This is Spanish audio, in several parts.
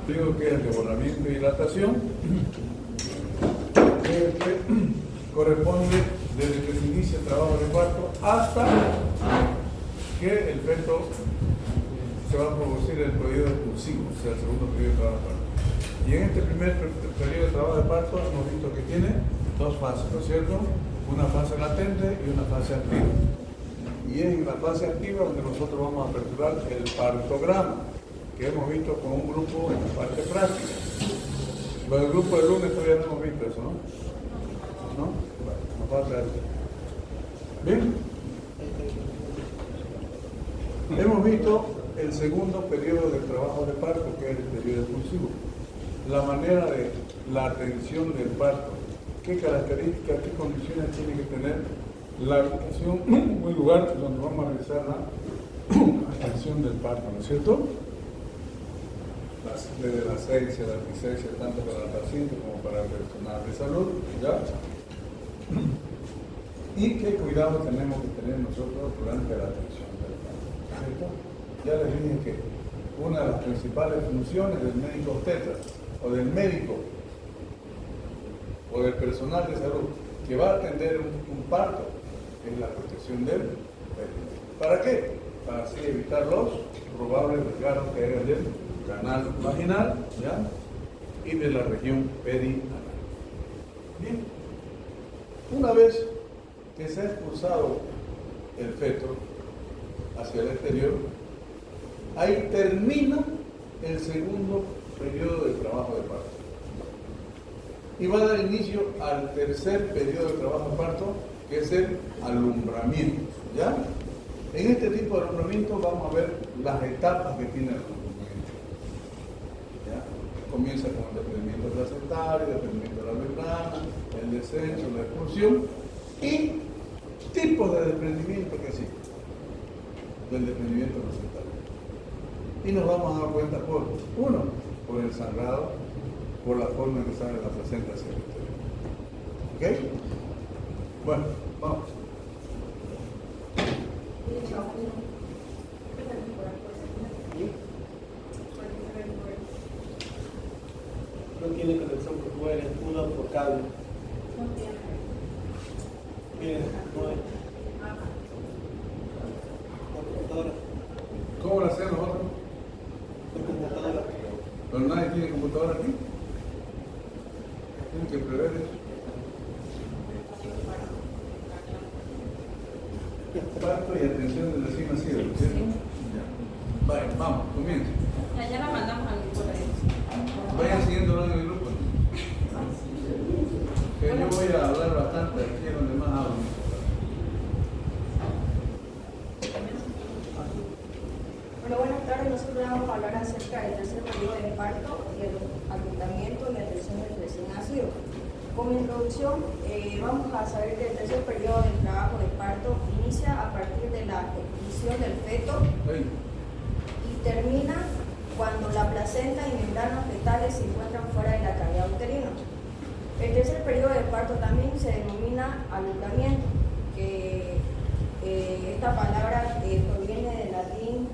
Digo que es el devoramiento y dilatación, que corresponde desde que se inicia el trabajo de parto hasta que el feto se va a producir el periodo expulsivo, o sea, el segundo periodo de trabajo de parto. Y en este primer periodo de trabajo de parto hemos visto que tiene dos fases, ¿no es cierto? Una fase latente y una fase activa. Y es en la fase activa donde nosotros vamos a aperturar el partograma, que hemos visto con un grupo en la parte práctica. Bueno, el grupo de lunes todavía no hemos visto eso, ¿no? ¿No? Bueno, nos falta eso. ¿Bien? Hemos visto el segundo periodo del trabajo de parto, que es el periodo expulsivo. La manera de la atención del parto, qué características, qué condiciones tiene que tener la habitación, un lugar donde vamos a realizar la atención del parto, ¿no es cierto? Desde la asepsia, la licencia, tanto para el paciente como para el personal de salud, ¿ya? Y qué cuidado tenemos que tener nosotros durante la atención del parto, ¿cierto? Ya les dije que una de las principales funciones del médico obstetra o del médico o del personal de salud que va a atender un parto es la protección del periteo. ¿Para qué? Para así evitar los probables desgarros que haya del canal vaginal, ¿ya? Y de la región perianal. Bien, una vez que se ha expulsado el feto hacia el exterior, ahí termina el segundo periodo de trabajo de parto. Y va a dar inicio al tercer periodo de trabajo de parto, que es el alumbramiento, ¿ya? En este tipo de alumbramiento vamos a ver las etapas que tiene el alumbramiento, ¿ya? Comienza con el desprendimiento placentario, el desprendimiento de la membrana, el descenso, la expulsión y tipos de desprendimiento que existen del desprendimiento placentario. Y nos vamos a dar cuenta por el sangrado, por la forma en que sale la placenta hacia el exterior. ¿Ok? Bueno, vamos. No tiene conexión por fuera, uno por cable. No tiene. Miren, no hay. La computadora. ¿Cómo lo hacemos nosotros? La computadora. Pero nadie tiene computadora aquí. Tienen que prever eso. Parto y atención del recién nacido, ¿cierto? Ya. Vale, vamos, comienza. Ya la mandamos al grupo de Vayan siguiendo en el grupo. Que yo voy a hablar bastante aquí donde más hablo. Bueno, buenas tardes. Nosotros vamos a hablar acerca del tercer periodo de parto y el alumbramiento y atención del recién nacido. Como introducción, vamos a saber que el tercer periodo del trabajo de parto inicia a partir de la expulsión del feto y termina cuando la placenta y membranas fetales se encuentran fuera de la cavidad uterina. El tercer periodo de parto también se denomina alumbramiento, que esta palabra proviene del latín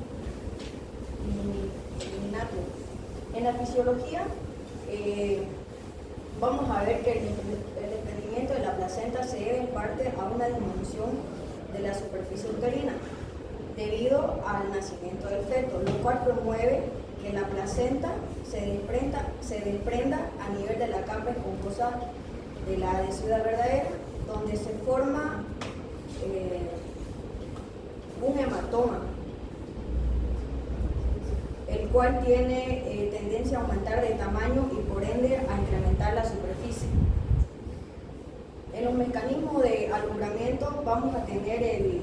illuminatum. En la fisiología, vamos a ver que el desprendimiento de la placenta se debe en parte a una disminución de la superficie uterina debido al nacimiento del feto, lo cual promueve que la placenta se desprenda a nivel de la capa esponjosa de la adhesiva verdadera, donde se forma un hematoma, el cual tiene tendencia a aumentar de tamaño y por ende a incrementar la superficie. En los mecanismos de alumbramiento vamos a tener el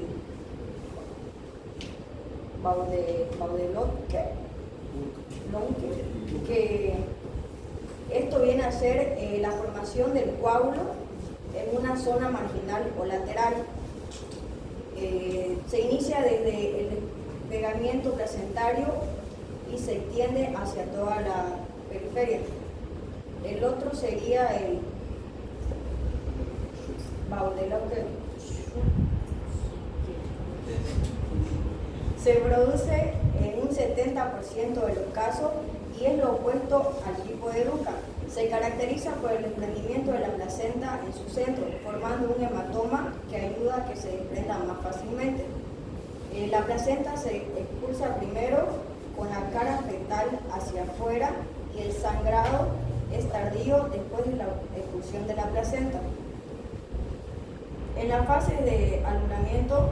Baudelotke, que esto viene a ser la formación del coágulo en una zona marginal o lateral. Se inicia desde el despegamiento placentario y se extiende hacia toda la periferia. El otro sería el Baudelotke. Se produce en un 70% de los casos y es lo opuesto fruto al tipo de Ruca. Se caracteriza por el desprendimiento de la placenta en su centro, formando un hematoma que ayuda a que se desprenda más fácilmente. La placenta se expulsa primero con la cara fetal hacia afuera y el sangrado es tardío después de la expulsión de la placenta. En la fase de alumbramiento,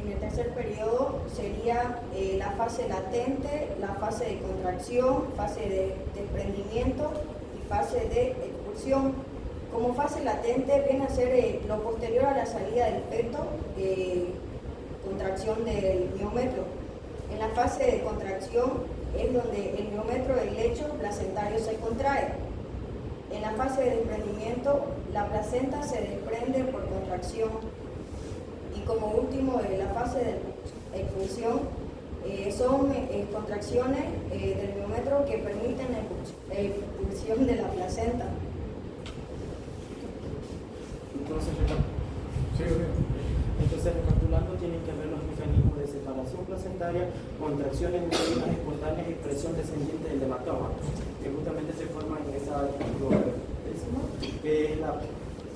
en el tercer periodo, sería la fase latente, la fase de contracción, fase de desprendimiento y fase de expulsión. Como fase latente viene a ser lo posterior a la salida del feto, contracción del miómetro. En la fase de contracción es donde el miómetro del lecho placentario se contrae. En la fase de desprendimiento, la placenta se desprende por contracción. Y como último, la fase de expulsión son contracciones del miómetro que permiten la expulsión de la placenta. Entonces, recapitulando, tienen que ver los mecanismos de separación placentaria, contracciones uterinas espontáneas y presión descendiente del hematoma, que justamente se forman en esa décima, que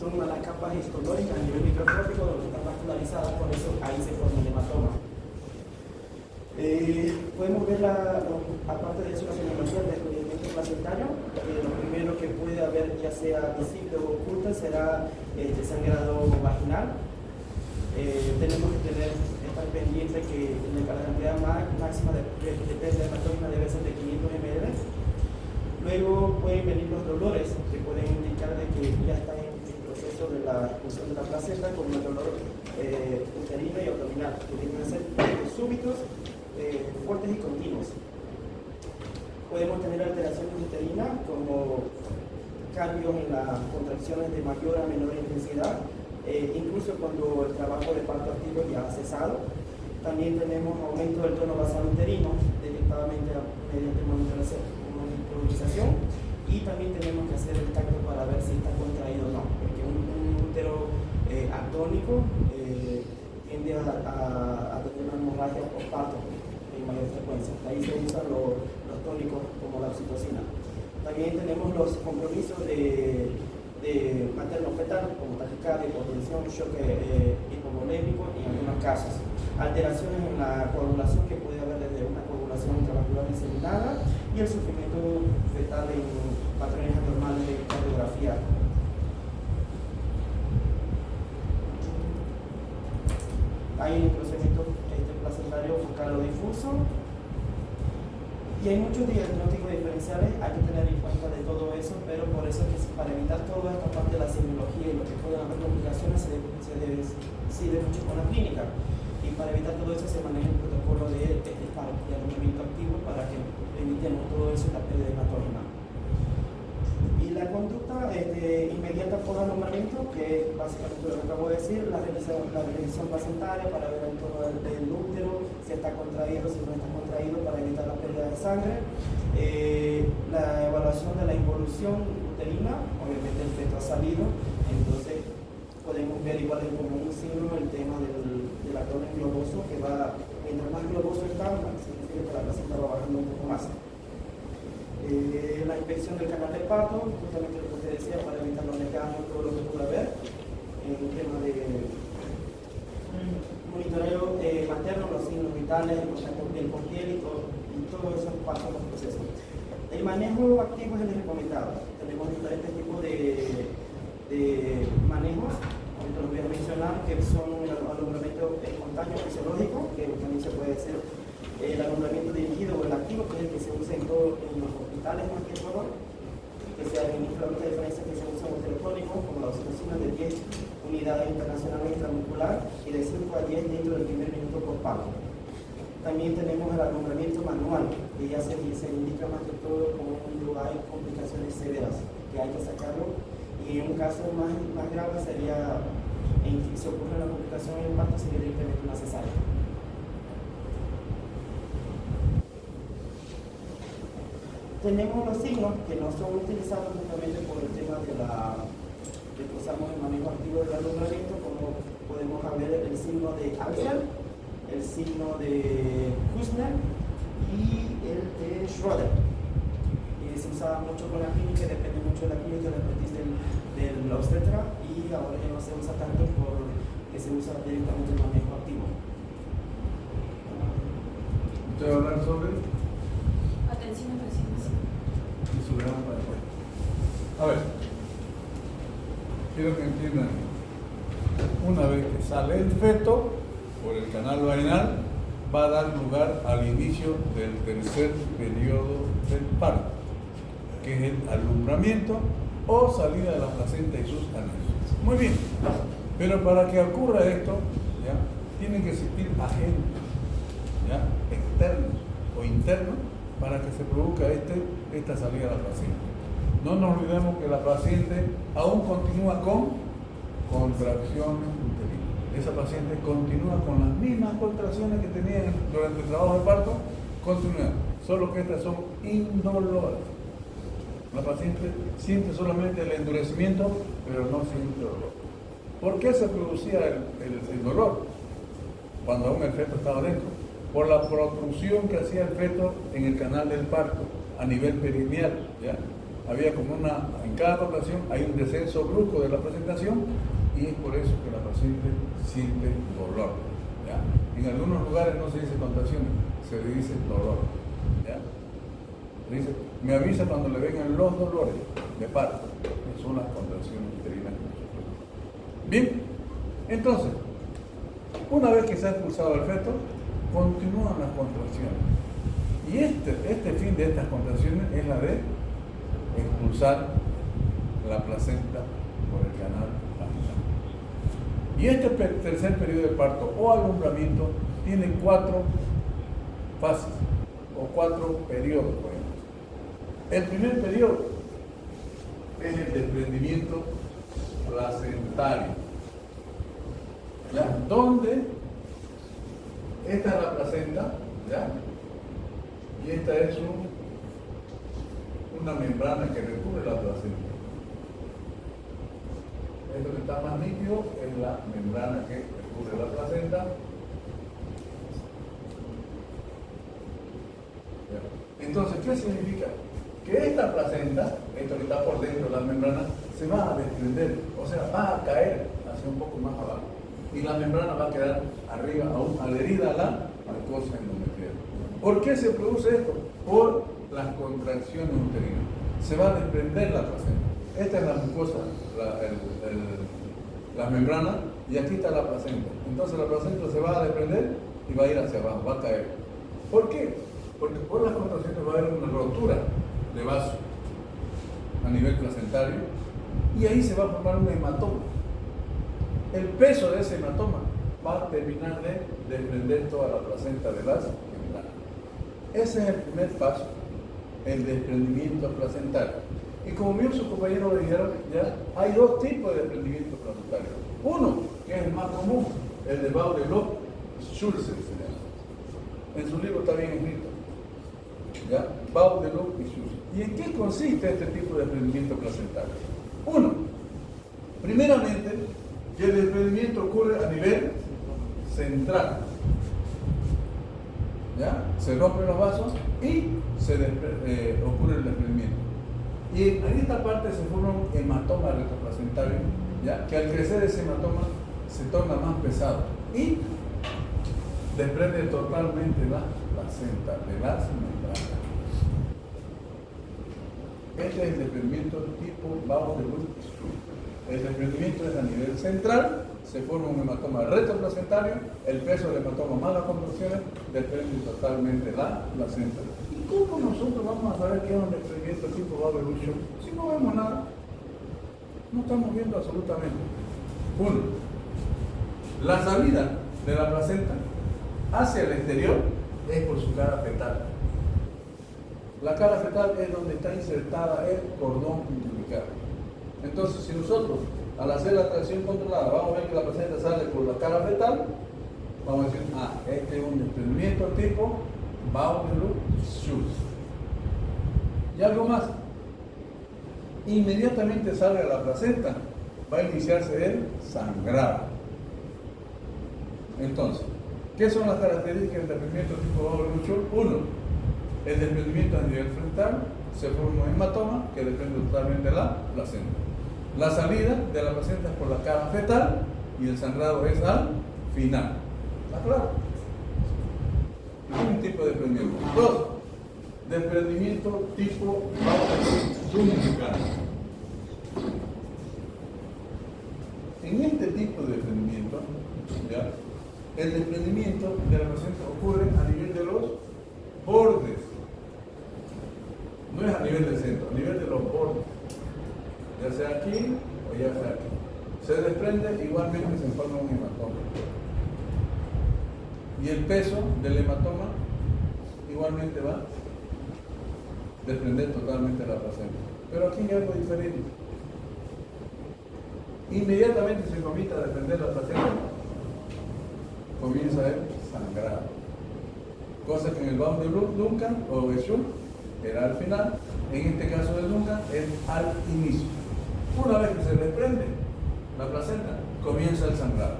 son las capas histológicas a nivel microscópico donde están vascularizadas, por eso ahí se forma el hematoma. Podemos ver, aparte de eso, la fenomenología del descubrimiento placentario. Lo primero que puede haber, ya sea visible o oculta, será sangrado vaginal. Tenemos que estar pendiente que la cantidad máxima de hematoma debe ser de 500 ml. Luego pueden venir los dolores, que pueden indicar de que ya está en el proceso de la expulsión de la placenta, como el dolor uterino y abdominal, que tienen que ser súbitos, fuertes y continuos. Podemos tener alteraciones uterinas, como cambios en las contracciones de mayor a menor intensidad, incluso cuando el trabajo de parto activo ya ha cesado. También tenemos aumento del tono basal uterino, detectadamente mediante monitorización, y también tenemos que hacer el tacto para ver si está contraído o no, porque un útero atónico tiende a tener una hemorragia postparto en mayor frecuencia. Ahí se usan los tónicos como la oxitocina. También tenemos los compromisos de materno-fetal, como taquicardia, hipotensión, shock hipovolémico y en algunos casos alteraciones en la coagulación, que puede haber desde una coagulación intravascular diseminada y el sufrimiento fetal en patrones anormales de cardiografía. Hay un procedimiento placentario focal o difuso. Y hay muchos diagnósticos diferenciales, hay que tener en cuenta de todo eso, pero por eso es que para evitar toda esta parte de la semiología y lo que pueden haber complicaciones se decide mucho con la clínica. Y para evitar todo eso se maneja el protocolo de alumbramiento activo para que evitemos todo eso y la pérdida hematógena. Y la conducta inmediata por alumbramiento, que es básicamente lo que acabo de decir, la revisión placentaria para ver el tono del útero, si está contraído, si no está contraído, para evitar la pérdida de sangre. La evaluación de la involución uterina, obviamente el feto ha salido, entonces podemos ver igual como un signo el tema del abdomen globoso, que va, mientras más globoso está, significa que la placenta va bajando un poco más. La inspección del canal del parto, justamente lo que usted decía, para evitar los lecanos, todo lo que pueda haber. Un tema de monitoreo materno, los signos vitales, el contacto piel con piel y todo eso pasa por el proceso. El manejo activo es el recomendado. Tenemos diferentes tipos de manejos, ahorita los voy a mencionar, que son el alumbramiento espontáneo fisiológico, que también se puede hacer el alumbramiento dirigido o el activo, que es el que se usa en los hospitales más que todo, que se administra la diferencia que se usa en los telefónicos, como la oxitocina de 10 unidades internacionales intramuscular y de 5 a 10 dentro del primer minuto por parto. También tenemos el alumbramiento manual, que ya se indica más que todo cuando hay complicaciones severas, que hay que sacarlo, y en un caso más grave sería, si ocurre una complicación en el parto, sería directamente una cesárea. Tenemos los signos que no son utilizados justamente por el tema de que usamos el manejo activo del alumbramiento, como podemos ver el signo de Axel, el signo de Kussner y el de Schroeder. Se usa usaba mucho con la clínica, depende mucho de la clínica, la expertise del obstetra, y ahora ya no se usa tanto porque se usa directamente el manejo activo. ¿Usted va a hablar sobre Atención, atención. y su gran papel? A ver, quiero que entiendan. Una vez que sale el feto por el canal vaginal, va a dar lugar al inicio del tercer periodo del parto, que es el alumbramiento o salida de la placenta y sus anexos. Muy bien, pero para que ocurra esto, ¿ya?, tienen que existir agentes, ¿ya?, externos o internos para que se produzca esta salida de la placenta. No nos olvidemos que la paciente aún continúa con contracciones uterinas. Esa paciente continúa con las mismas contracciones que tenía durante el trabajo de parto, continúa, solo que estas son indoloras. La paciente siente solamente el endurecimiento, pero no siente dolor. ¿Por qué se producía el dolor cuando aún el feto estaba dentro? Por la protrusión que hacía el feto en el canal del parto a nivel perineal, ¿ya? Había como en cada contracción hay un descenso brusco de la presentación, y es por eso que la paciente siente dolor, ¿ya? En algunos lugares no se dice contracciones, se dice dolor, ¿ya? Dice, me avisa cuando le vengan los dolores de parto, que son las contracciones uterinas. Bien, entonces, una vez que se ha expulsado el feto, continúan las contracciones. Y este fin de estas contracciones es la de expulsar la placenta por el canal vaginal. Y este tercer periodo de parto o alumbramiento tiene 4 fases o 4 periodos. El primer periodo es el desprendimiento placentario, ¿ya?, donde esta es la placenta, ¿ya?, y esta es una membrana que recubre la placenta. Esto que está más nítido es la membrana que recubre la placenta. ¿Ya? Entonces, ¿qué significa? Que esta placenta, esto que está por dentro de la membrana, se va a desprender, o sea, va a caer hacia un poco más abajo. Y la membrana va a quedar arriba, aún adherida a la mucosa endometrial. ¿Por qué se produce esto? Por las contracciones uterinas. Se va a desprender la placenta. Esta es la mucosa, la membrana, y aquí está la placenta. Entonces la placenta se va a desprender y va a ir hacia abajo, va a caer. ¿Por qué? Porque por las contracciones va a haber una rotura de vaso a nivel placentario, y ahí se va a formar un hematoma. El peso de ese hematoma va a terminar de desprender toda la placenta de las membranas. Ese es el primer paso, el desprendimiento placentario. Y como vio sus compañeros le dijeron, ya hay 2 tipos de desprendimiento placentario. Uno, que es el más común, el de Baudelot-Schulze se llama. En su libro está bien escrito, ¿ya? Baudelot y Schulze. ¿Y en qué consiste este tipo de desprendimiento placentario? Uno, primeramente, que el desprendimiento ocurre a nivel central, ¿ya? Se rompen los vasos y ocurre el desprendimiento. Y en esta parte se forma un hematoma retroplacentario, ¿ya?, que al crecer ese hematoma se torna más pesado y desprende totalmente la placenta de las membranas. Este es el desprendimiento tipo Baudelot-Schulze. El desprendimiento es a nivel central, se forma un hematoma retroplacentario, el peso del hematoma más las contracciones desprende totalmente la placenta. ¿Y cómo nosotros vamos a saber qué es un desprendimiento tipo Baudelot-Schulze? Si no vemos nada, no estamos viendo absolutamente. Uno, la salida de la placenta hacia el exterior es por su cara fetal. La cara fetal es donde está insertada el cordón umbilical. Entonces, si nosotros, al hacer la tracción controlada, vamos a ver que la placenta sale por la cara fetal, vamos a decir, este es un desprendimiento tipo Baudelot-Schulze. Y algo más, inmediatamente salga la placenta, va a iniciarse el sangrado. Entonces, ¿qué son las características del desprendimiento tipo Baudelot-Schulze? Uno, el desprendimiento a nivel frontal se forma un hematoma que depende totalmente de la placenta. La salida de la placenta es por la cara fetal y el sangrado es al final. ¿Está claro? Un tipo de desprendimiento. Dos, desprendimiento tipo umbilical. En este tipo de desprendimiento, ¿ya? El desprendimiento de la placenta ocurre a nivel de los bordes. No es a nivel del centro, a nivel de los bordes. Ya sea aquí o ya sea aquí. Se desprende, igualmente se forma un hematoma. Y el peso del hematoma igualmente va a desprender totalmente la placenta. Pero aquí hay algo diferente. Inmediatamente se comienza a desprender la placenta, comienza el sangrado. Cosa que en el Baum de Duncan o Schultz era al final, en este caso de Duncan es al inicio. Una vez que se desprende la placenta, comienza el sangrado.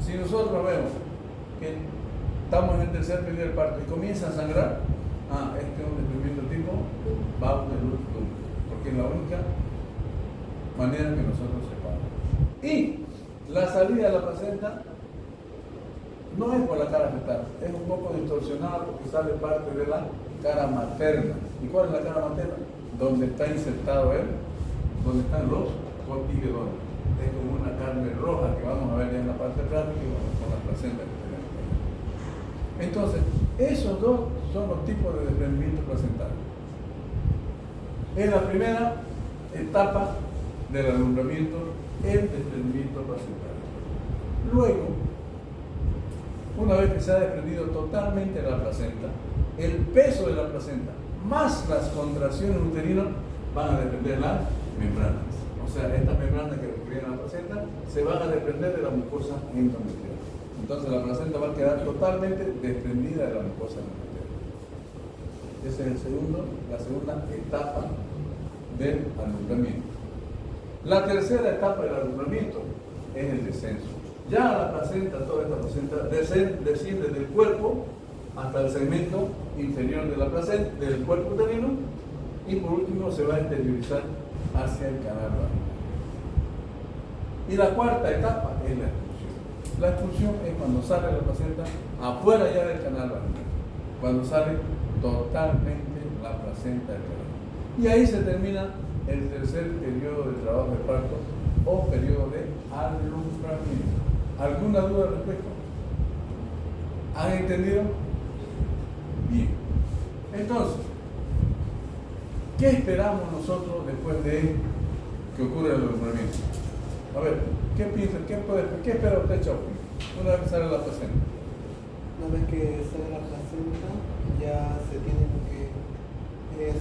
Si nosotros vemos que estamos en el tercer periodo del parto y comienza a sangrar, este es un desprendimiento tipo Baum de Duncan, porque es la única manera que nosotros sepamos. Y la salida de la placenta no es por la cara fetal, es un poco distorsionada porque sale parte de la cara materna. ¿Y cuál es la cara materna? Donde está insertado donde están los cotiledones. Es como una carne roja que vamos a ver ya en la parte práctica con la placenta que tenemos ahí. Entonces, esos dos son los tipos de desprendimiento placental. En la primera etapa del alumbramiento, el desprendimiento placental. Luego, una vez que se ha desprendido totalmente la placenta, el peso de la placenta más las contracciones uterinas van a desprender las membranas. O sea, estas membranas que requieren la placenta se van a desprender de la mucosa endometrial. Entonces la placenta va a quedar totalmente desprendida de la mucosa endometrial. Esa es la segunda etapa del alumbramiento. La tercera etapa del alumbramiento es el descenso. Ya la placenta, toda esta placenta, desciende del cuerpo hasta el segmento inferior de la placenta, del cuerpo uterino, y por último se va a exteriorizar hacia el canal vaginal. Y la cuarta etapa es la expulsión. La expulsión es cuando sale la placenta afuera ya del canal vaginal, cuando sale totalmente la placenta del canal. Y ahí se termina el tercer periodo de trabajo de parto o periodo de alumbramiento. ¿Alguna duda al respecto? ¿Han entendido? Bien. Entonces, ¿qué esperamos nosotros después de que ocurra el alumbramiento? A ver, ¿qué piensa? ¿Qué espera usted, Chauqui, una vez que sale la placenta? Una vez que sale la placenta, ya se tiene lo que es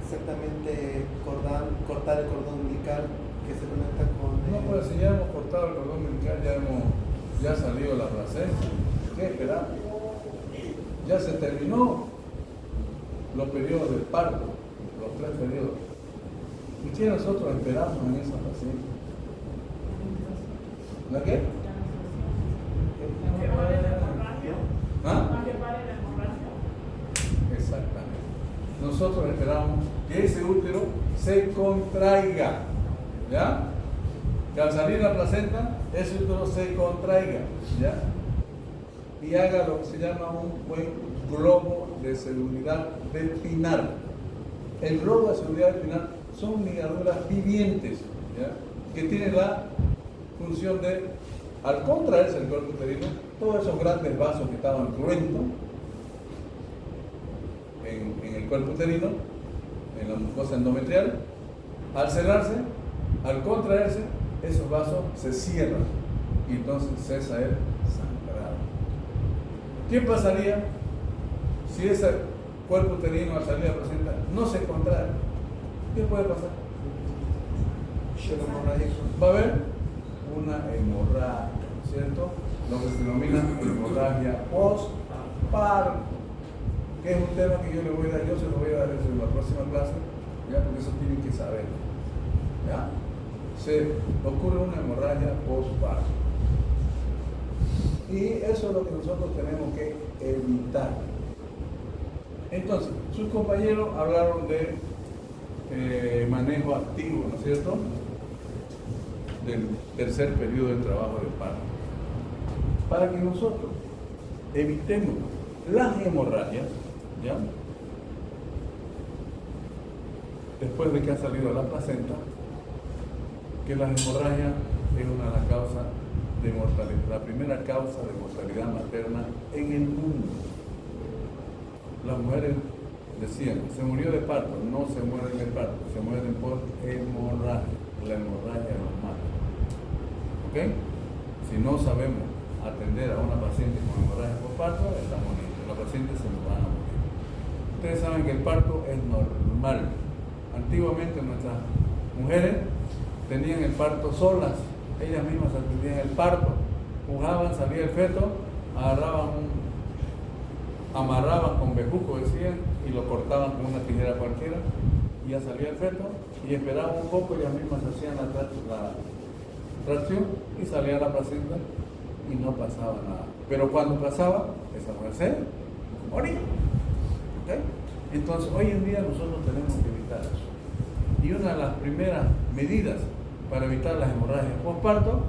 exactamente cortar el cordón umbilical que se conecta con No, pues si ya hemos cortado el cordón umbilical, ya salió la placenta. ¿Qué esperamos? Ya se terminó los periodos del parto, los 3 periodos. ¿Y qué nosotros esperamos en esa placenta? ¿La qué? ¿Ah? Exactamente. Nosotros esperamos que ese útero se contraiga, ¿ya? Que al salir la placenta, ese útero se contraiga, ¿ya? Y haga lo que se llama un buen globo de seguridad espinal. El globo de seguridad espinal son ligaduras vivientes, ¿ya? Que tienen la función de, al contraerse el cuerpo uterino, todos esos grandes vasos que estaban cruentos en el cuerpo uterino, en la mucosa endometrial, al cerrarse, al contraerse, esos vasos se cierran y entonces cesa el sangrado. ¿Qué pasaría si ese cuerpo uterino al salir a la placenta no se contrae? ¿Qué puede pasar? Va a haber una hemorragia, ¿cierto? Lo que se denomina hemorragia postparto, que es un tema que yo le voy a dar, yo se lo voy a dar en la próxima clase, ¿ya? Porque eso tienen que saber, ¿ya? Se ocurre una hemorragia postparto. Y eso es lo que nosotros tenemos que evitar. Entonces, sus compañeros hablaron de manejo activo, ¿no es cierto?, del tercer periodo del trabajo del parto. Para que nosotros evitemos las hemorragias, ¿ya?, después de que ha salido la placenta, que la hemorragia es una de las causas de mortalidad, la primera causa de mortalidad materna en el mundo. Las mujeres decían, se murió de parto, no se mueren de parto, se mueren por hemorragia, la hemorragia los mata. ¿Ok? Si no sabemos atender a una paciente con hemorragia por parto, estamos listos, la paciente se nos va a morir. Ustedes saben que el parto es normal. Antiguamente nuestras mujeres tenían el parto solas, ellas mismas atendían el parto, jugaban, salía el feto, amarraban con bejuco, decían, y lo cortaban con una tijera cualquiera, y ya salía el feto, y esperaban un poco, ellas mismas hacían la tracción, y salía la placenta, y no pasaba nada. Pero cuando pasaba, esa mujer se moría. ¿Okay? Entonces, hoy en día nosotros tenemos que evitar eso. Y una de las primeras medidas para evitar las hemorragias postparto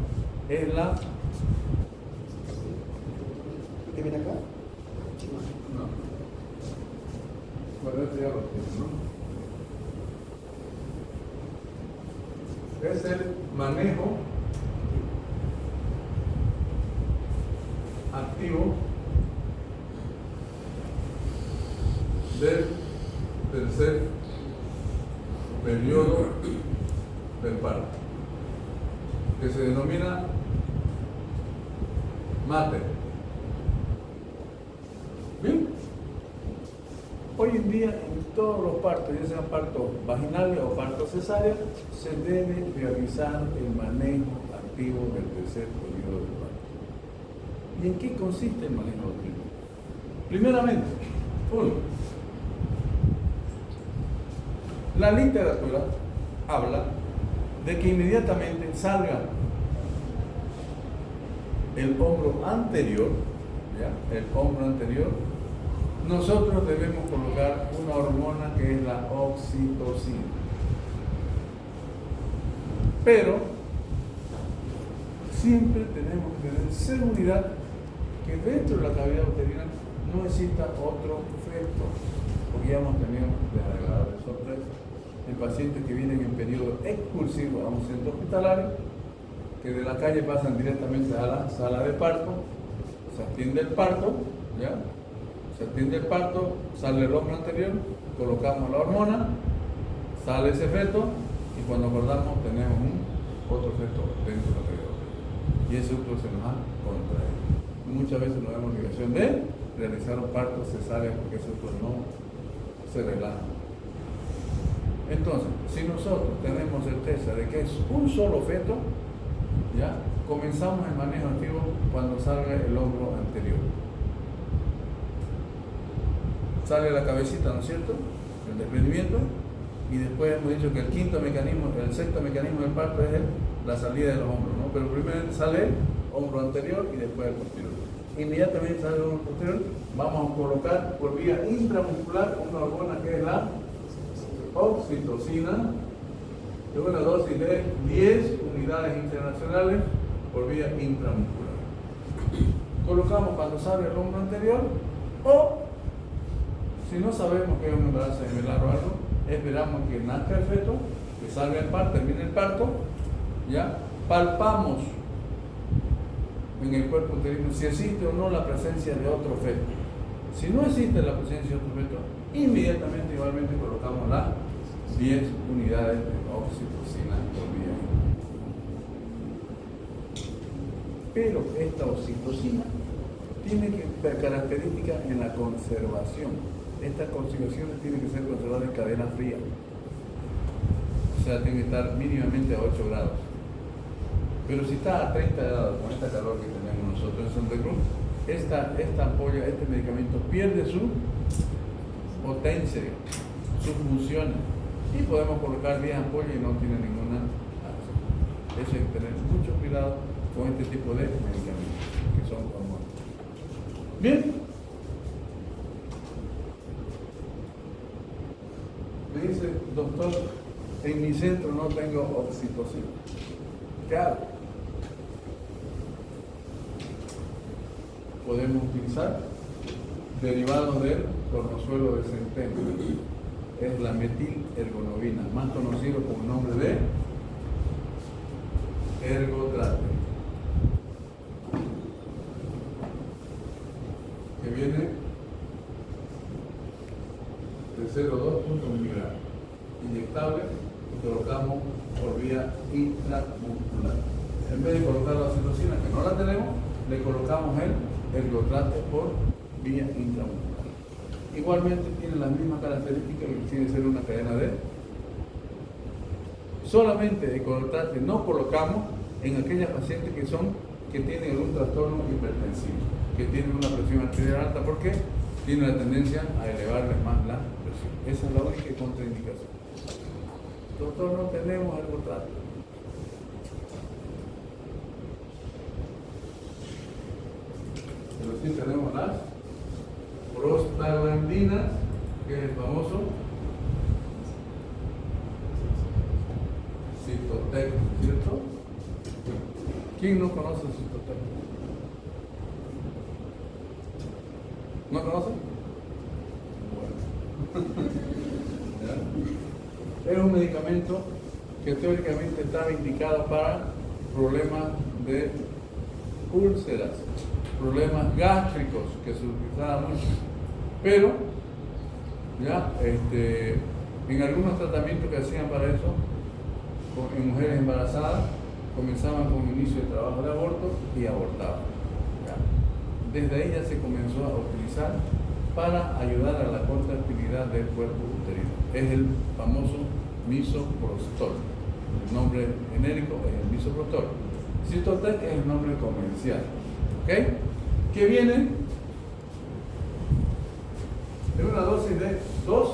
es la... ¿Qué viene acá? No. Bueno, esto ya lo tiene, ¿no? Es el manejo activo del tercer periodo del parto, que se denomina MATE. Bien, hoy en día en todos los partos, ya sean partos vaginales o partos cesáreos, se debe realizar el manejo activo del tercer periodo del parto. ¿Y en qué consiste el manejo activo? Primeramente, la literatura habla de que inmediatamente salga el hombro anterior, ¿ya?, el hombro anterior, nosotros debemos colocar una hormona que es la oxitocina. Pero siempre tenemos que tener seguridad que dentro de la cavidad uterina no exista otro feto, porque ya hemos tenido desagradables sorpresas en pacientes que vienen en periodo expulsivo a un centro hospitalario, que de la calle pasan directamente a la sala de parto, se atiende el parto, ¿ya?, se atiende el parto, sale el hombro anterior, colocamos la hormona, sale ese feto, y cuando acordamos tenemos otro feto dentro de la cavidad uterina, y ese otro se nos ha contraído. Muchas veces nos vemos obligación de realizar un parto cesárea porque ese otro no se relaja. Entonces, si nosotros tenemos certeza de que es un solo feto, ya comenzamos el manejo activo cuando salga el hombro anterior. Sale la cabecita, ¿no es cierto?, el desprendimiento, y después hemos dicho que el sexto mecanismo del parto es la salida de los hombros, ¿no? Pero primero sale el hombro anterior y después el posterior. Inmediatamente sale el hombro posterior, vamos a colocar por vía intramuscular una hormona que es la oxitocina, de una dosis de 10 unidades internacionales por vía intramuscular. Colocamos cuando sale el hombro anterior, o si no sabemos que es un embarazo gemelar o algo, esperamos que nazca el feto, que salga el parto, termine el parto, ya palpamos en el cuerpo uterino si existe o no la presencia de otro feto. Si no existe la presencia de otro feto, inmediatamente igualmente colocamos las 10 unidades de oxitocina por vía. Pero esta oxitocina tiene características en la conservación. Estas conservaciones tienen que ser conservadas en cadena fría. O sea, tiene que estar mínimamente a 8 grados. Pero si está a 30 grados, con esta calor que tenemos nosotros en Santa Cruz, esta ampolla, este medicamento pierde su potencia, sus funciones. Y podemos colocar 10 ampollas y no tiene ninguna acción. Eso hay que tener mucho cuidado con este tipo de medicamentos, que son hormonas. Bien. Me dice, doctor, en mi centro no tengo oxitocina. ¿Qué hago? Podemos utilizar derivados del tornosuelo de centeno. Es la metilergonovina, más conocido como el nombre de ergotrate, que viene de 0,2 miligramos, inyectable, y colocamos por vía intramuscular. En vez de colocar la oxitocina, que no la tenemos, le colocamos el ergotrate por vía intramuscular. Igualmente tiene las mismas características que tiene ser una cadena de. Solamente ergotrate no colocamos en aquellas pacientes que tienen algún trastorno hipertensivo, que tienen una presión arterial alta, porque tiene la tendencia a elevarles más la presión. Esa es la única contraindicación. Doctor, no tenemos ergotrate. Pero sí tenemos las prostaglandinas, que es el famoso Cytotec, ¿cierto? ¿Quién no conoce el Cytotec? ¿No conocen? Bueno. ¿Ya? Es un medicamento que teóricamente estaba indicado para problemas de úlceras, problemas gástricos, que se utilizaba mucho, pero ya en algunos tratamientos que hacían para eso, en mujeres embarazadas, comenzaban con inicio de trabajo de aborto y abortaban. ¿Ya? Desde ahí ya se comenzó a utilizar para ayudar a la contractilidad del cuerpo uterino. Es el famoso misoprostol. El nombre genérico es el misoprostol. Cytotec es el nombre comercial. ¿Ok? Que viene en una dosis de 2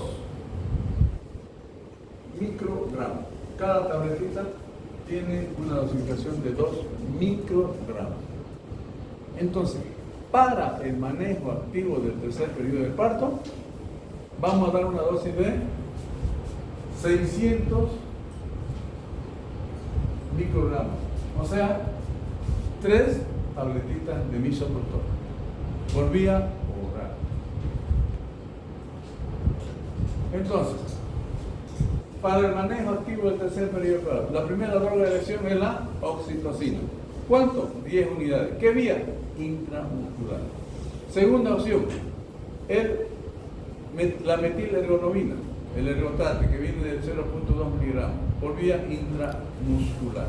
microgramos. Cada tabletita tiene una dosificación de 2 microgramos. Entonces, para el manejo activo del tercer periodo del parto, vamos a dar una dosis de 600 microgramos. O sea, 3 tabletitas de misoprostol por vía oral. Entonces, para el manejo activo del tercer periodo del parto, la primera droga de elección es la oxitocina. ¿Cuánto? 10 unidades. ¿Qué vía? Intramuscular. Segunda opción, la metilergonovina, el ergotrate, que viene de 0,2 miligramos por vía intramuscular.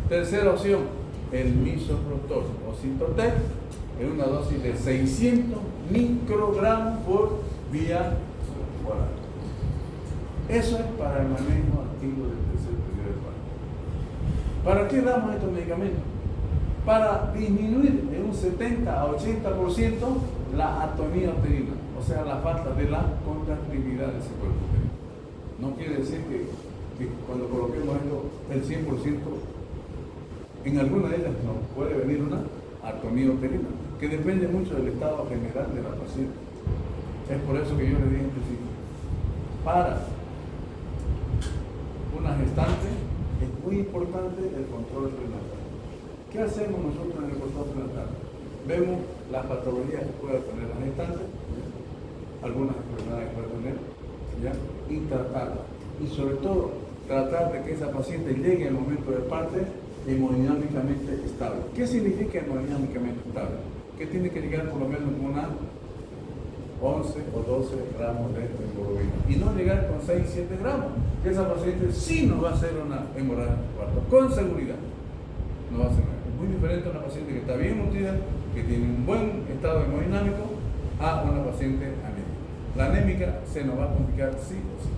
Tercera opción, el misoprostol o Cytotec, en una dosis de 600 microgramos por vía oral. Eso es para el manejo activo del tercer periodo del parto. ¿Para qué damos estos medicamentos? Para disminuir en un 70 a 80% la atonía uterina, o sea, la falta de la contractilidad de ese cuerpo uterino. No quiere decir que cuando coloquemos esto, el 100%, en alguna de ellas nos puede venir una atonía uterina, que depende mucho del estado general de la paciente. Es por eso que yo le dije en principio, para una gestante es muy importante el control prenatal. ¿Qué hacemos nosotros en el control prenatal? Vemos las patologías que puede tener la gestante, algunas enfermedades que puede tener, ¿ya? Y tratarlas. Y sobre todo, tratar de que esa paciente llegue al momento del parto hemodinámicamente estable. ¿Qué significa hemodinámicamente estable? Que tiene que llegar por lo menos con una 11 o 12 gramos de hemoglobina y no llegar con 6, 7 gramos, que esa paciente sí nos va a hacer una hemorragia de parto, con seguridad. No va a hacer nada. Es muy diferente a una paciente que está bien nutrida, que tiene un buen estado hemodinámico, a una paciente anémica. La anémica se nos va a complicar sí o sí,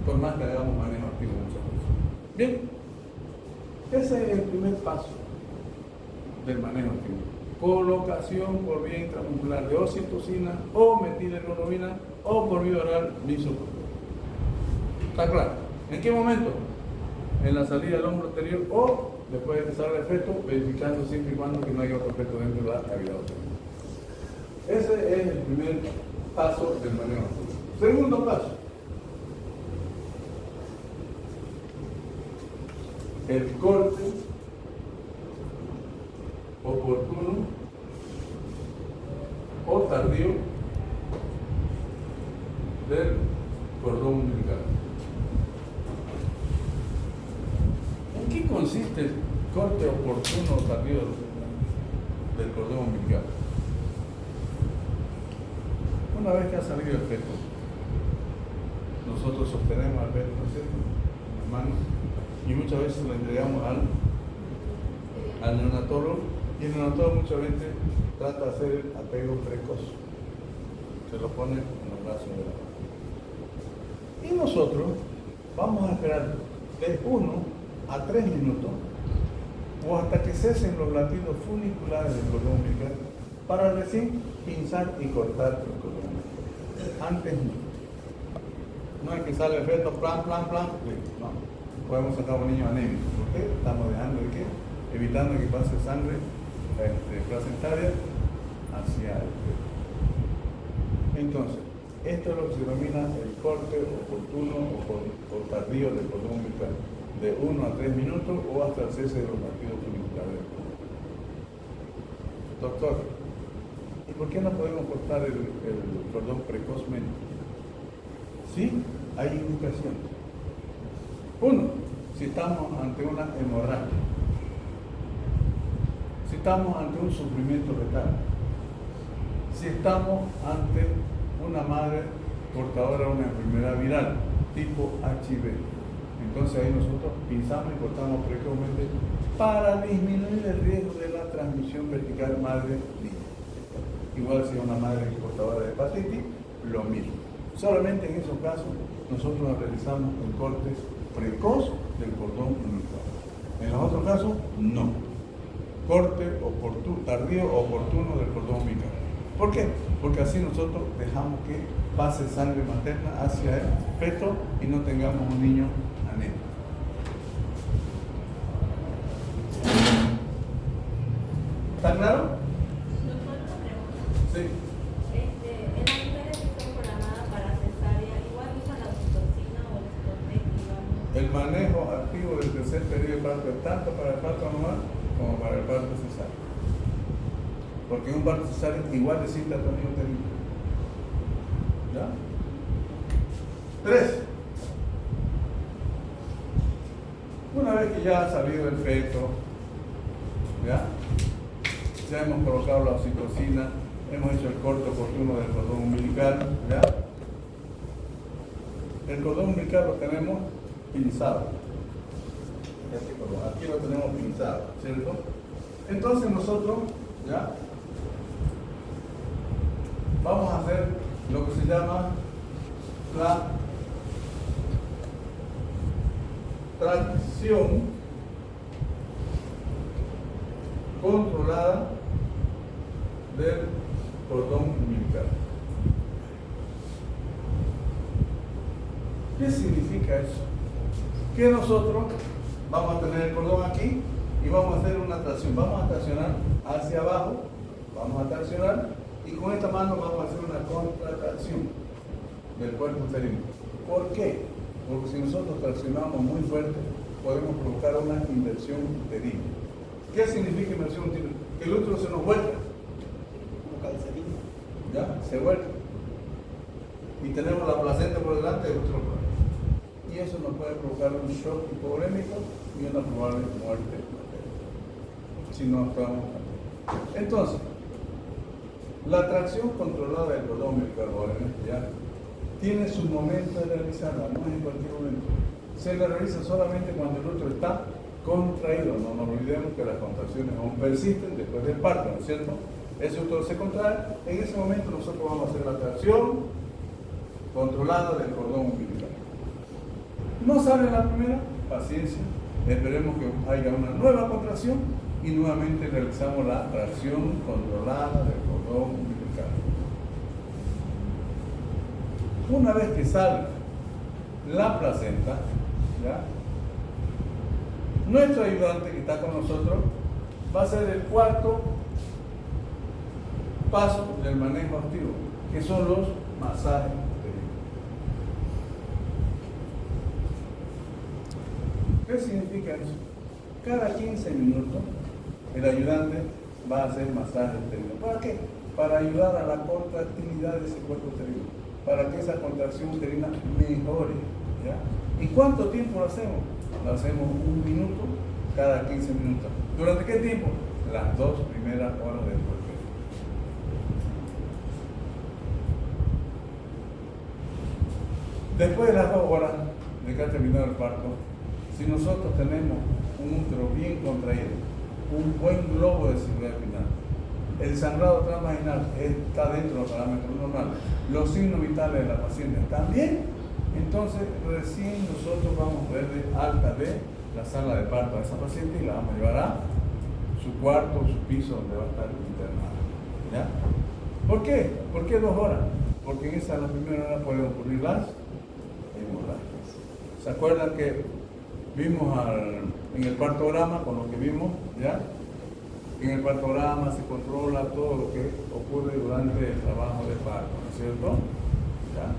por más que hagamos manejo activo muchas veces. Bien, ese es el primer paso del manejo activo. Colocación por vía intramuscular de oxitocina o metilergonovina o por vía oral misoprostol. ¿Está claro? ¿En qué momento? En la salida del hombro anterior o después de empezar el efecto, verificando siempre y cuando que no haya otro efecto dentro de la cavidad uterina. Ese es el primer paso del manejo activo. Segundo paso, el corte oportuno o tardío del cordón umbilical. ¿En qué consiste el corte oportuno o tardío del cordón umbilical? Una vez que ha salido el feto, nosotros sostenemos al feto, ¿no es cierto?, en las manos, y muchas veces lo entregamos al neonatólogo, y el neonatólogo muchas veces trata de hacer el apego precoz. Se lo pone en los brazos de la mano. Y nosotros vamos a esperar de 1 a 3 minutos o hasta que cesen los latidos funiculares del cordón umbilical para recién pinzar y cortar el cordón umbilical. Antes no. No es que sale el feto, plan, no. Podemos sacar a un niño anémico. ¿Por qué? Estamos dejando de qué? Evitando que pase sangre placentaria hacia el feto. Entonces, esto es lo que se denomina el corte oportuno o tardío del cordón umbilical, de 1 a 3 minutos o hasta el cese de los latidos funiculares. Doctor, ¿y por qué no podemos cortar el cordón precozmente? Sí, hay indicaciones. 1, si estamos ante una hemorragia, si estamos ante un sufrimiento fetal, si estamos ante una madre portadora de una enfermedad viral tipo HIV. Entonces ahí nosotros pinzamos y cortamos precozmente para disminuir el riesgo de la transmisión vertical madre-niño. Igual si es una madre portadora de hepatitis, lo mismo. Solamente en esos casos nosotros realizamos el corte precoz del cordón umbilical. En los otros casos, no. Corte tardío oportuno del cordón umbilical. ¿Por qué? Porque así nosotros dejamos que pase sangre materna hacia el feto y no tengamos un niño anémico. ¿Está claro? Sí. En las mujeres que son programadas para cesárea, igual usan la oxitocina o el Citotec, digamos. El manejo activo del tercer periodo de parto es tanto para el parto normal como para el parto cesárea. Porque en un parto cesárea igual necesita tu niño uterino. ¿Ya? 3. Una vez que ya ha salido el feto, ya hemos colocado la oxitocina, hemos hecho el corte oportuno del cordón umbilical, ¿ya? El cordón umbilical lo tenemos pinzado. Aquí lo tenemos pinzado, ¿cierto? Entonces nosotros, ¿ya?, vamos a hacer lo que se llama la tracción controlada del cordón umbilical. ¿Qué significa eso? Que nosotros vamos a tener el cordón aquí y vamos a hacer una tracción. Vamos a traccionar hacia abajo, vamos a traccionar y con esta mano vamos a hacer una contracción del cuerpo uterino. ¿Por qué? Porque si nosotros traccionamos muy fuerte, podemos provocar una inversión uterina. ¿Qué significa inversión uterina? Que el útero se nos vuelca. Como calcetín. ¿Ya? Se vuelca. Y tenemos la placenta por delante y el útero por delante. Y eso nos puede provocar un shock hipovolémico y una probable muerte si no actuamos. Entonces, la tracción controlada del cordón umbilical, ¿ya?, tiene su momento de realizarla, no es en cualquier momento. Se la realiza solamente cuando el útero está contraído. No nos olvidemos que las contracciones aún persisten después del parto, ¿no es cierto? Ese útero se contrae, en ese momento nosotros vamos a hacer la tracción controlada del cordón umbilical. No sale la primera, paciencia, esperemos que haya una nueva contracción y nuevamente realizamos la tracción controlada del cordón umbilical. Una vez que salga la placenta, ¿ya?, nuestro ayudante que está con nosotros va a ser el cuarto paso del manejo activo, que son los masajes uterinos. ¿Qué significa eso? Cada 15 minutos el ayudante va a hacer masaje uterino. ¿Para qué? Para ayudar a la contractilidad de ese cuerpo uterino, para que esa contracción uterina mejore. ¿Ya? ¿Y cuánto tiempo lo hacemos? Lo hacemos 1 minuto cada 15 minutos. ¿Durante qué tiempo? Las 2 primeras horas del puerperio. Después de las 2 horas de que ha terminado el parto, si nosotros tenemos un útero bien contraído, un buen globo de seguridad final, el sangrado transvaginal está dentro de los parámetros normales, los signos vitales de la paciente también, entonces recién nosotros vamos a ver de alta de la sala de parto a esa paciente y la vamos a llevar a su cuarto, su piso donde va a estar internada. ¿Ya? ¿Por qué? ¿Por qué 2 horas? Porque en esa, la primera hora pueden ocurrir las hemorragias. ¿Se acuerdan que vimos en el partograma, con lo que vimos, ¿ya? En el partograma se controla todo lo que ocurre durante el trabajo de parto, ¿no es cierto? ¿Ya?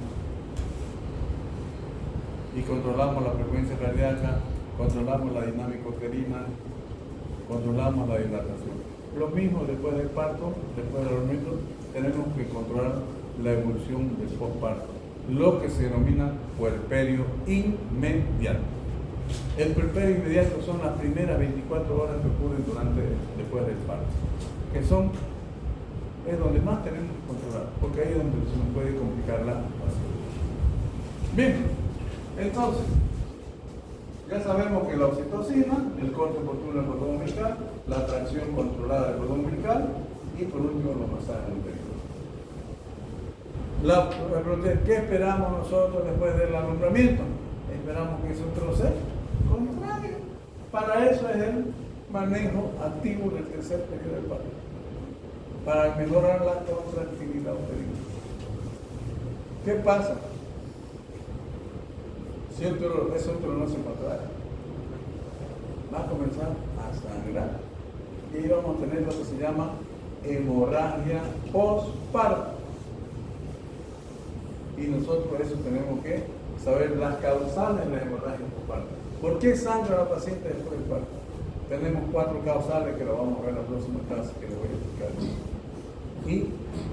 Y controlamos la frecuencia cardíaca, controlamos la dinámica uterina, controlamos la dilatación. Lo mismo después del parto, después del dormitorio, tenemos que controlar la evolución del postparto, lo que se denomina puerperio inmediato. El puerperio inmediato son las primeras 24 horas que ocurren después del parto, que es donde más tenemos que controlar, porque ahí es donde se nos puede complicar la situación. Bien, entonces, ya sabemos que la oxitocina, el corte oportuno del cordón umbilical, la tracción controlada del cordón umbilical y por último los masajes uterinos. ¿Qué esperamos nosotros después del alumbramiento? Esperamos que ese útero se contraiga. Para eso es el manejo activo del tercer periodo del parto, para mejorar la contractilidad uterina. ¿Qué pasa? Si ese útero no se contrae, va a comenzar a sangrar y vamos a tener lo que se llama hemorragia postparto. Y nosotros por eso tenemos que saber las causales de la hemorragia postparto. ¿Por qué sangra la paciente después del parto? Tenemos 4 causales que lo vamos a ver en la próxima clase, que lo voy a explicar. Y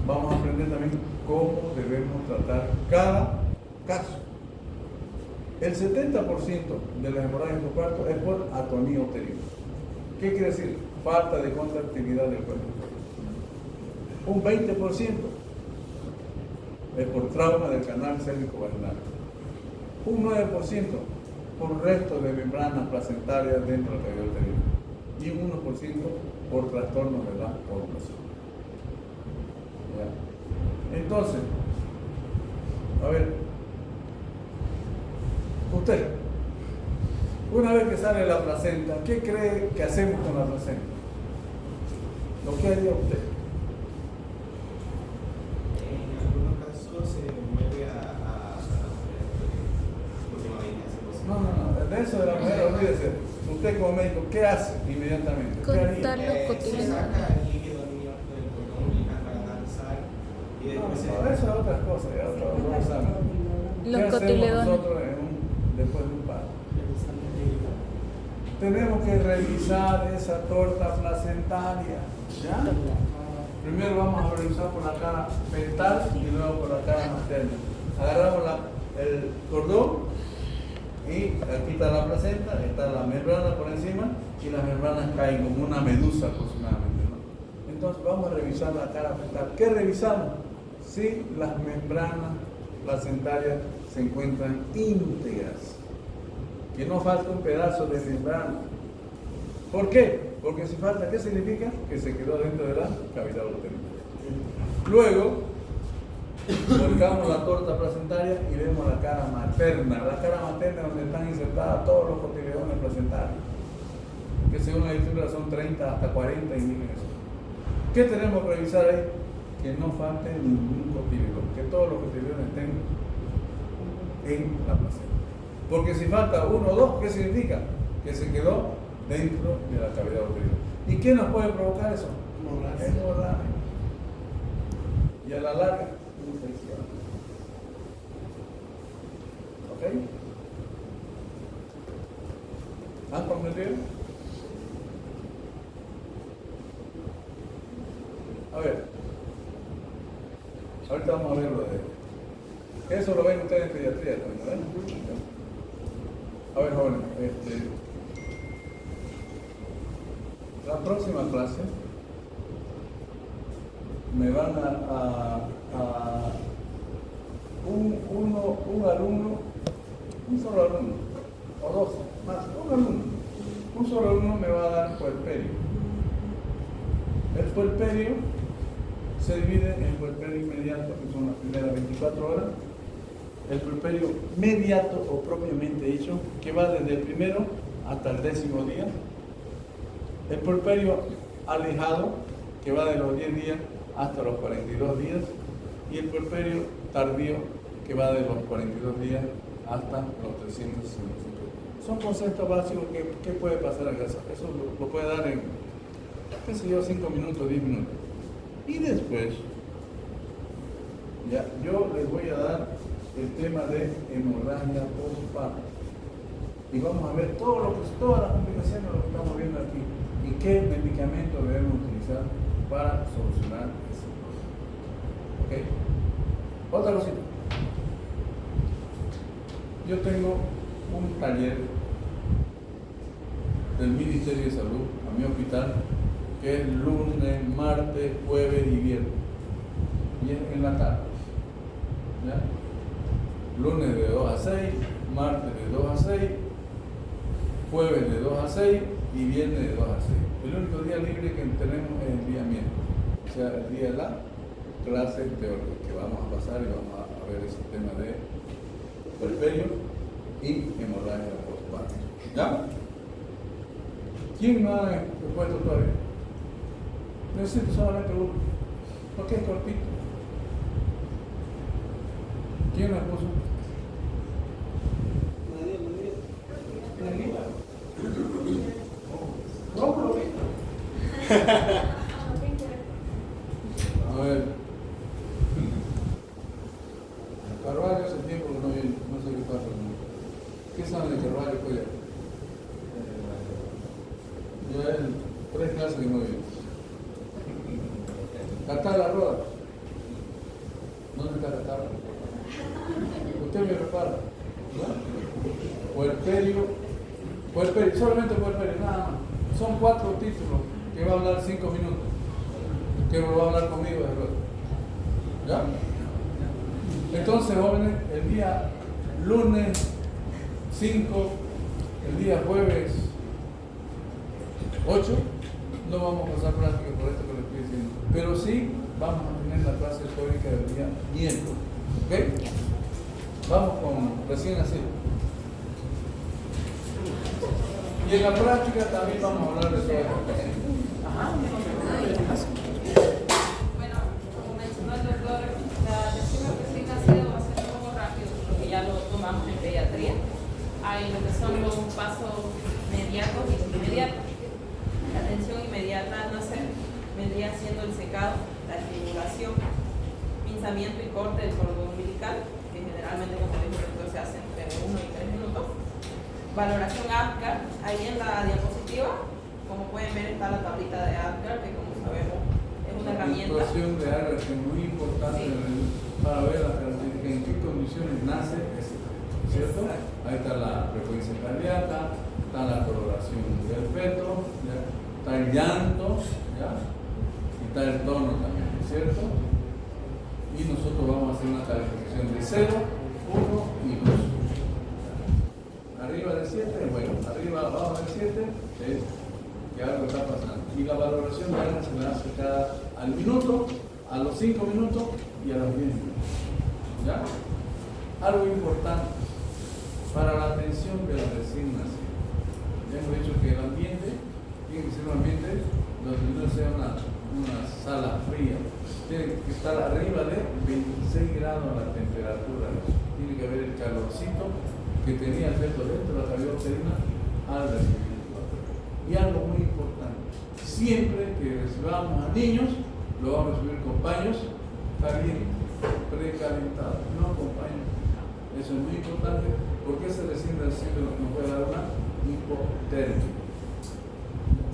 vamos a aprender también cómo debemos tratar cada caso. El 70% de las hemorragias postparto es por atonía uterina. ¿Qué quiere decir? Falta de contractilidad del cuerpo. Un 20% es por trauma del canal cérvico-vaginal. Un 9% por resto de membranas placentarias dentro de la cavidad uterina. Y un 1% por trastornos de la ovulación. ¿Ya? Entonces, a ver, usted, una vez que sale la placenta, ¿qué cree que hacemos con la placenta? ¿Lo que haría usted? En algunos casos se mueve a No, de eso de la mujer, olvídese. Usted como médico, ¿qué hace inmediatamente? ¿Qué haría? Cortar los se cotiledones. saca el líquido del cordón umbilical para analizar y después se... No, eso es otra cosa, ya otro examen. ¿Qué Los hacemos cotiledones. nosotros después de un parto? Tenemos que revisar esa torta placentaria. ¿Ya? Primero vamos a revisar por la cara fetal y luego por la cara materna. Agarramos el cordón y aquí está la placenta, está la membrana por encima y las membranas caen como una medusa aproximadamente, ¿no? Entonces vamos a revisar la cara fetal. ¿Qué revisamos? Si las membranas placentarias se encuentran íntegras, que no falta un pedazo de membrana. ¿Por qué? Porque si falta, ¿qué significa? Que se quedó dentro de la cavidad uterina. Luego, volcamos la torta placentaria y vemos la cara materna. La cara materna es donde están insertadas todos los cotiledones placentarios, que según la literatura son 30 hasta 40 indígenas. ¿Qué tenemos que revisar ahí? Que no falte ningún cotiledón, que todos los cotiledones estén en la placenta. Porque si falta uno o dos, ¿qué significa? Que se quedó dentro de la cavidad uterina. ¿Y qué nos puede provocar eso? Hemorragia. Y a la larga, infección. ¿Ok? ¿Han comprendido? A ver, ahorita vamos a ver lo de... Eso lo ven ustedes en pediatría también, ¿verdad? A ver, jóvenes, la próxima clase me van a un alumno, un solo alumno, o dos, más, un alumno. Un solo alumno me va a dar puerperio. El puerperio se divide en puerperio inmediato, que son las primeras 24 horas, el puerperio mediato o propiamente dicho, que va desde el primero hasta el 10º día, el puerperio alejado, que va de los 10 días hasta los 42 días, y el puerperio tardío, que va de los 42 días hasta los 365. Son conceptos básicos que puede pasar en casa. Eso lo puede dar en, qué sé yo, 5 minutos, 10 minutos. Y después, ya, yo les voy a dar el tema de hemorragia postparto. Y vamos a ver todas las complicaciones de lo que estamos viendo aquí y qué medicamento debemos utilizar para solucionar ese problema. ¿Ok? Otra cosita. Yo tengo un taller del Ministerio de Salud a mi hospital que es lunes, martes, jueves y viernes. Y es en la tarde. ¿Ya? Lunes de 2 a 6, martes de 2 a 6, jueves de 2 a 6 y viernes de 2 a 6. El único día libre que tenemos es el día miércoles, o sea, el día de la clase teórica que vamos a pasar y vamos a ver ese tema de puerperio y hemorragia postparto. ¿Ya? ¿Quién no ha puesto todavía? Necesito solamente uno, porque es cortito. ¿Quién la puso? ¿Cómo lo vi? A ver. Carvalho hace tiempo que no viene, no sé qué pasa. ¿Qué saben de Carvalho, pues? Ya es 3 clases que no viene. Catar Roda. ¿Dónde está Catar? Usted me repara. Puerperio, solamente puerperio, nada más. Son 4 títulos que va a hablar 5 minutos. Que lo va a hablar conmigo después. ¿Ya? Entonces, jóvenes, el día lunes 5, el día jueves 8, no vamos a pasar práctica por esto que les estoy diciendo. Pero sí vamos a tener la clase teórica del día miércoles. ¿Ok? Vamos con recién nacido. Y en la práctica también vamos a hablar de todas estas cosas. Bueno, como mencionó el doctor, la atención al recién nacido va a ser un poco rápido, porque ya lo tomamos en pediatría. Hay lo que son los pasos inmediatos y inmediatos. La atención inmediata al nacer vendría siendo el secado, la estimulación, pinzamiento y corte del cordón umbilical, que generalmente, como dijo el doctor, se hace entre 1 y 3 minutos. Valoración APGAR, ahí en la diapositiva, como pueden ver, está la tablita de APGAR, que como sabemos es una herramienta. La situación de APGAR es muy importante para ver las características, en qué condiciones nace ese feto, ¿cierto? Ahí está la frecuencia cardíaca, está la coloración del feto, ¿ya? Está el llanto, ¿ya? Y está el tono también, ¿cierto? Y nosotros vamos a hacer una calificación de 0, 1 y 2. Arriba de 7, bueno, arriba, abajo de 7 es que algo está pasando. Y la valoración de algo se le hace al minuto, a los 5 minutos y a los 10 minutos. ¿Ya? Algo importante para la atención del recién nacido. Ya hemos dicho que el ambiente tiene que ser un ambiente donde no sea una sala fría. Tiene que estar arriba de 26 grados la temperatura. Tiene que haber el calorcito que tenía el feto dentro de la cavidad uterina al recibimiento. Y algo muy importante, siempre que recibamos a niños, lo vamos a recibir con paños calientes, precalentados, no con paños. Eso es muy importante porque ese recién nacido nos puede dar una hipotermia.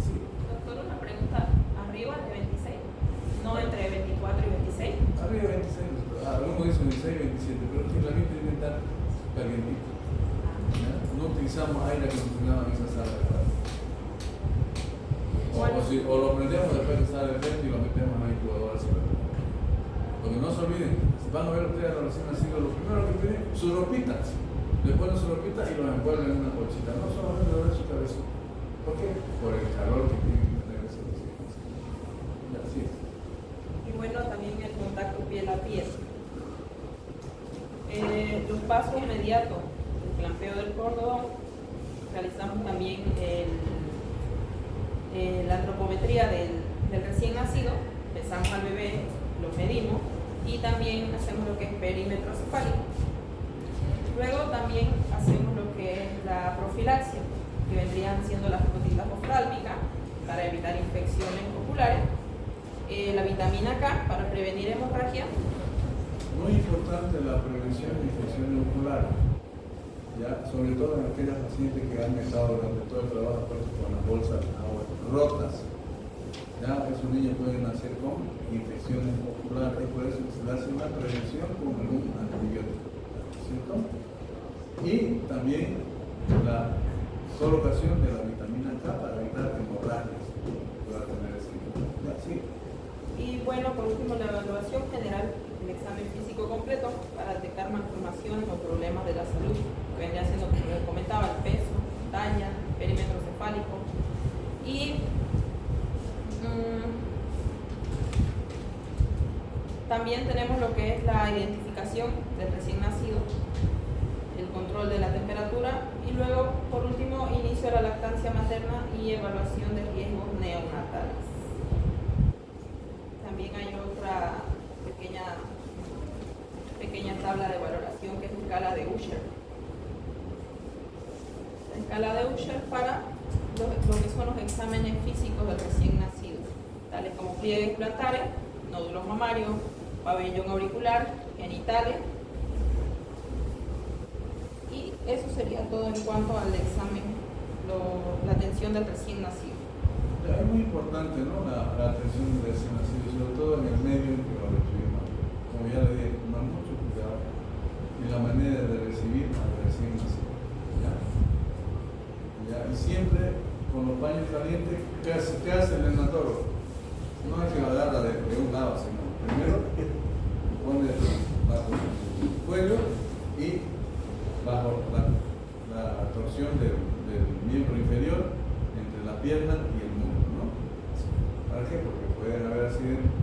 Sí. Doctor, una pregunta, ¿arriba de 26? No entre utilizamos aire acondicionado en esa sala de parto? O lo prendemos después de sale el frente y lo metemos en la incubadora. Porque no se olviden, si van a ver ustedes a los recién nacidos, lo primero que piden, su ropita. Le ponen su ropita y los envuelven en una bolsita. No solamente lo de su cabeza. ¿Por qué? Por el calor que tienen que tener esos recién nacidos. Y así es. Y bueno, también el contacto piel a piel. Los pasos inmediatos, el clampeo del cordón, realizamos también la antropometría del recién nacido, pesamos al bebé, lo medimos y también hacemos lo que es perímetro cefálico. Luego también hacemos lo que es la profilaxia, que vendrían siendo las gotitas oftálmicas para evitar infecciones oculares, la vitamina K para prevenir hemorragia. Muy importante la prevención de infecciones oculares, ¿ya? Sobre todo en aquellas pacientes que han estado durante todo el trabajo con las bolsas rotas. ¿Ya? Esos niños pueden nacer con infecciones oculares y por eso se le hace una prevención con algún antibiótico, ¿cierto? Y también la colocación de la vitamina K para evitar hemorragias que pueda tener ese niño. ¿Ya? ¿Sí? Y bueno, por último, la evaluación general, el examen físico completo para detectar malformaciones o problemas de la salud, que vendría siendo, como les comentaba, el peso, talla, perímetro cefálico. Y también tenemos lo que es la identificación del recién nacido, el control de la temperatura y luego, por último, inicio de la lactancia materna y evaluación de riesgos neonatales. También hay otra pequeña tabla de valoración que es la escala de Usher. La escala de Usher para lo que son los exámenes físicos del recién nacido, tales como pliegues plantares, nódulos mamarios, pabellón auricular, genitales. Y eso sería todo en cuanto al examen, la atención del recién nacido. Es muy importante, ¿no? la atención del recién nacido, sobre todo en el medio en que lo recibimos. Como ya le dije, tomar mucho cuidado en la manera de recibir al recién nacido. ¿Ya? Y siempre con los paños calientes, ¿qué hace el neonatólogo? No es que lo agarra de un lado, sino primero pone bajo el cuello y bajo la torsión del miembro inferior entre la pierna y el muslo, ¿no? ¿Para qué? Porque pueden haber accidentes.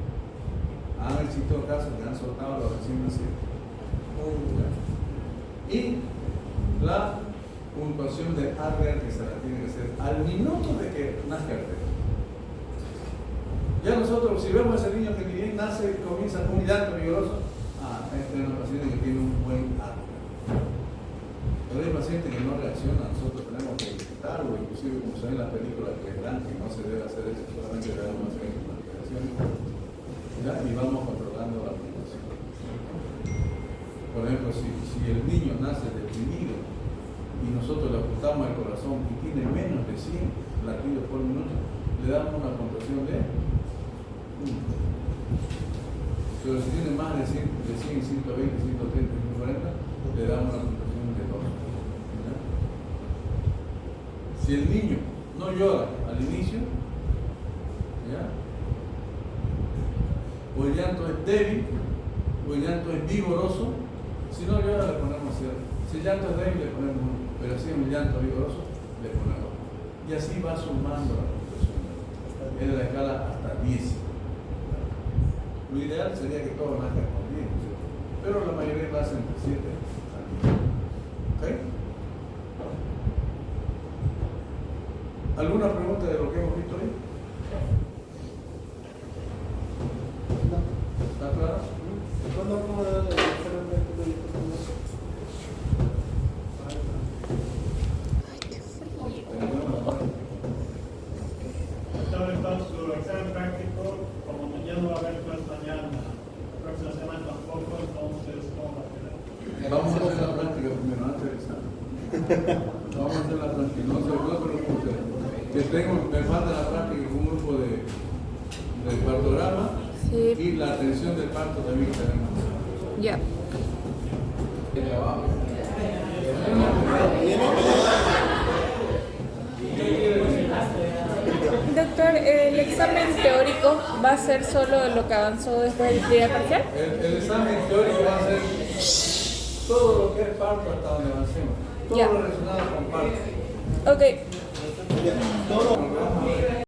Han existido casos que han soltado a los recién nacidos. Y la puntuación de Adler que se la tiene que hacer al minuto de que nazca el bebé. Ya nosotros, si vemos a ese niño que ni bien nace y comienza con un llanto vigoroso, este es una paciente que tiene un buen Adler. Pero hay pacientes que no reaccionan, nosotros tenemos que quitarlo, inclusive como se ve en las películas que dan que no se debe hacer eso, solamente debemos hacer investigaciones. Y vamos controlando la alimentación. Por ejemplo, si el niño nace deprimido y nosotros le apuntamos al corazón y tiene menos de 100 latidos por minuto, le damos una puntuación de 1. Pero si tiene más de 100, 120, 130, 140, le damos una puntuación de 2. ¿Ya? Si el niño no llora al inicio, ¿ya? O el llanto es débil, o el llanto es vigoroso, si no llora le ponemos 0. Si el llanto es débil le ponemos 1, pero si es un llanto vigoroso le ponemos 1. Y así va sumando la puntuación. Es de la escala hasta 10. Lo ideal sería que todos nazcan con 10, ¿sí? Pero la mayoría lo hacen entre 7 a 10. ¿Ok? ¿Alguna pregunta de lo que hemos visto hoy? ¿Está claro? ¿Cuándo vamos a hacer un estudio? Entonces, su examen práctico, como mañana va a haber clase mañana, la próxima semana tampoco, entonces, ¿cómo va a quedar? Vamos a hacer la práctica primero, antes del examen. Vamos a hacer la práctica, no se preocupen. Me falta la práctica con un grupo de partograma. Sí. Y la atención del parto también tenemos. Ya. El trabajo. Viene. doctor, el examen teórico va a ser solo lo que avanzó después del día parcial. El examen teórico va a ser todo lo que es parto hasta donde avancemos. Todo Ya. lo relacionado con parto. Ok. Todo